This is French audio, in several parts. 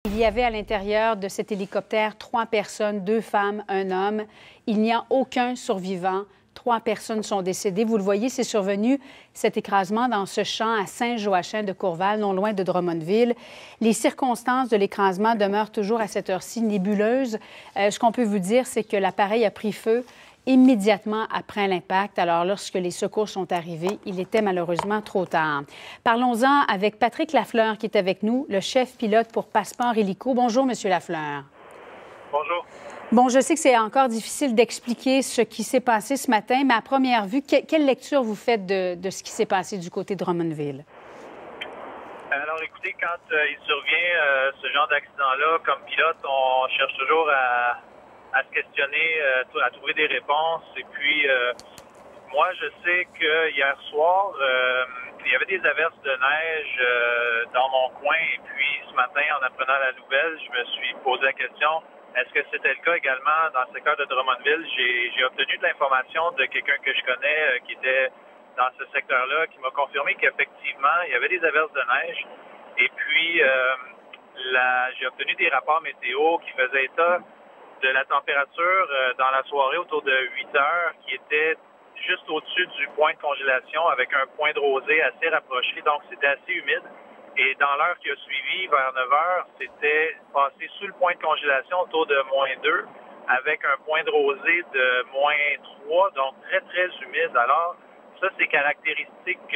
Il y avait à l'intérieur de cet hélicoptère 3 personnes, 2 femmes, un homme. Il n'y a aucun survivant. 3 personnes sont décédées. Vous le voyez, c'est survenu, cet écrasement, dans ce champ à Saint-Joachim de Courval, non loin de Drummondville. Les circonstances de l'écrasement demeurent toujours à cette heure-ci nébuleuses. Ce qu'on peut vous dire, c'est que l'appareil a pris feu immédiatement après l'impact. Alors, lorsque les secours sont arrivés, il était malheureusement trop tard. Parlons-en avec Patrick Lafleur, qui est avec nous, le chef pilote pour Passeport Hélico. Bonjour, Monsieur Lafleur. Bonjour. Bon, je sais que c'est encore difficile d'expliquer ce qui s'est passé ce matin, mais à première vue, quelle lecture vous faites de ce qui s'est passé du côté de Drummondville? Alors, écoutez, quand il survient ce genre d'accident-là, comme pilote, on cherche toujours à se questionner, à trouver des réponses. Et puis, moi, je sais que hier soir, il y avait des averses de neige dans mon coin. Et puis, ce matin, en apprenant la nouvelle, je me suis posé la question, est-ce que c'était le cas également dans le secteur de Drummondville? J'ai obtenu de l'information de quelqu'un que je connais qui était dans ce secteur-là, qui m'a confirmé qu'effectivement, il y avait des averses de neige. Et puis, j'ai obtenu des rapports météo qui faisaient état de la température dans la soirée autour de 8 heures, qui était juste au-dessus du point de congélation avec un point de rosée assez rapproché. Donc, c'était assez humide. Et dans l'heure qui a suivi, vers 9 heures, c'était passé sous le point de congélation autour de -2 avec un point de rosée de -3, donc très, très humide. Alors, ça, c'est caractéristique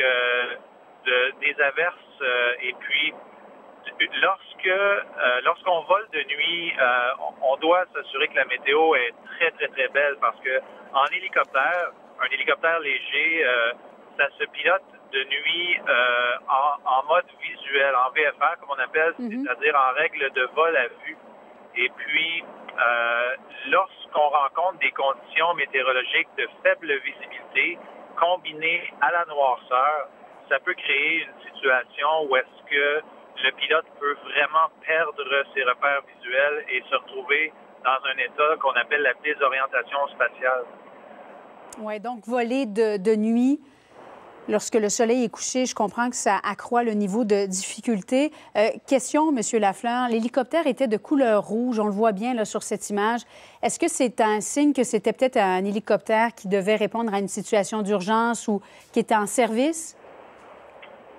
des averses. Et puis, lorsqu'on vole de nuit, on doit s'assurer que la météo est très, très, très belle parce que en hélicoptère, un hélicoptère léger, ça se pilote de nuit en mode visuel, en VFR, comme on appelle, c'est-à-dire en règle de vol à vue. Et puis, lorsqu'on rencontre des conditions météorologiques de faible visibilité combinées à la noirceur, ça peut créer une situation où est-ce que le pilote peut vraiment perdre ses repères visuels et se retrouver dans un état qu'on appelle la désorientation spatiale. Oui, donc voler de nuit, lorsque le soleil est couché, je comprends que ça accroît le niveau de difficulté. Question, M. Lafleur, l'hélicoptère était de couleur rouge, on le voit bien là, sur cette image. Est-ce que c'est un signe que c'était peut-être un hélicoptère qui devait répondre à une situation d'urgence ou qui était en service?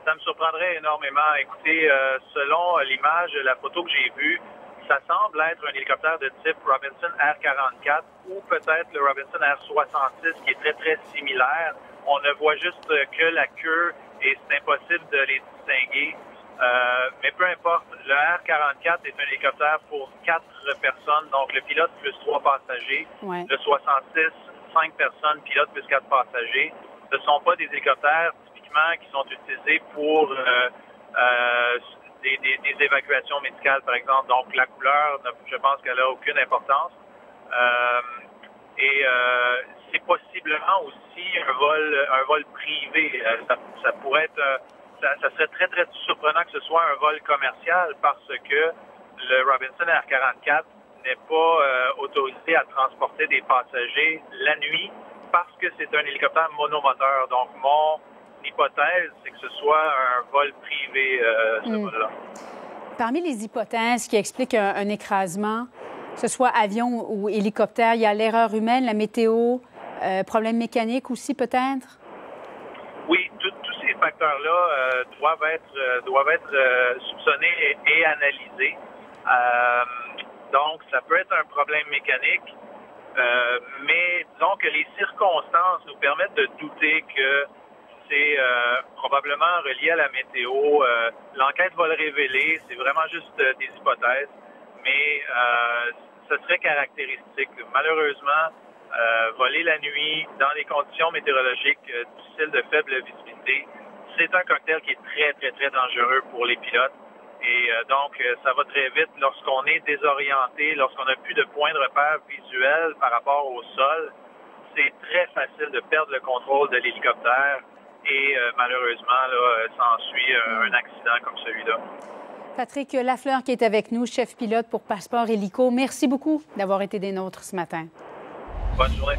Ça me surprendrait énormément. Écoutez, selon l'image, la photo que j'ai vue, ça semble être un hélicoptère de type Robinson R-44 ou peut-être le Robinson R-66 qui est très, très similaire. On ne voit juste que la queue et c'est impossible de les distinguer. Mais peu importe, le R-44 est un hélicoptère pour 4 personnes, donc le pilote plus 3 passagers. Ouais. Le 66, 5 personnes, pilote plus 4 passagers. Ce ne sont pas des hélicoptères qui sont utilisés pour des évacuations médicales, par exemple. Donc, la couleur, je pense qu'elle n'a aucune importance. C'est possiblement aussi un vol privé. Ça pourrait être... ça serait très, très surprenant que ce soit un vol commercial parce que le Robinson R-44 n'est pas autorisé à transporter des passagers la nuit parce que c'est un hélicoptère monomoteur. Donc, mon hypothèse, c'est que ce soit un vol privé, ce vol-là. Parmi les hypothèses qui expliquent un écrasement, que ce soit avion ou hélicoptère, il y a l'erreur humaine, la météo, problème mécanique aussi peut-être? Oui, tous ces facteurs-là doivent être soupçonnés et analysés. Donc, ça peut être un problème mécanique, mais disons que les circonstances nous permettent de douter que c'est probablement relié à la météo. L'enquête va le révéler. C'est vraiment juste des hypothèses. Mais ce serait caractéristique. Malheureusement, voler la nuit dans des conditions météorologiques difficiles de faible visibilité, c'est un cocktail qui est très, très, très dangereux pour les pilotes. Et donc, ça va très vite lorsqu'on est désorienté, lorsqu'on n'a plus de point de repère visuel par rapport au sol. C'est très facile de perdre le contrôle de l'hélicoptère. Et malheureusement, s'ensuit un accident comme celui-là. Patrick Lafleur qui est avec nous, chef pilote pour Passeport Hélico. Merci beaucoup d'avoir été des nôtres ce matin. Bonne journée.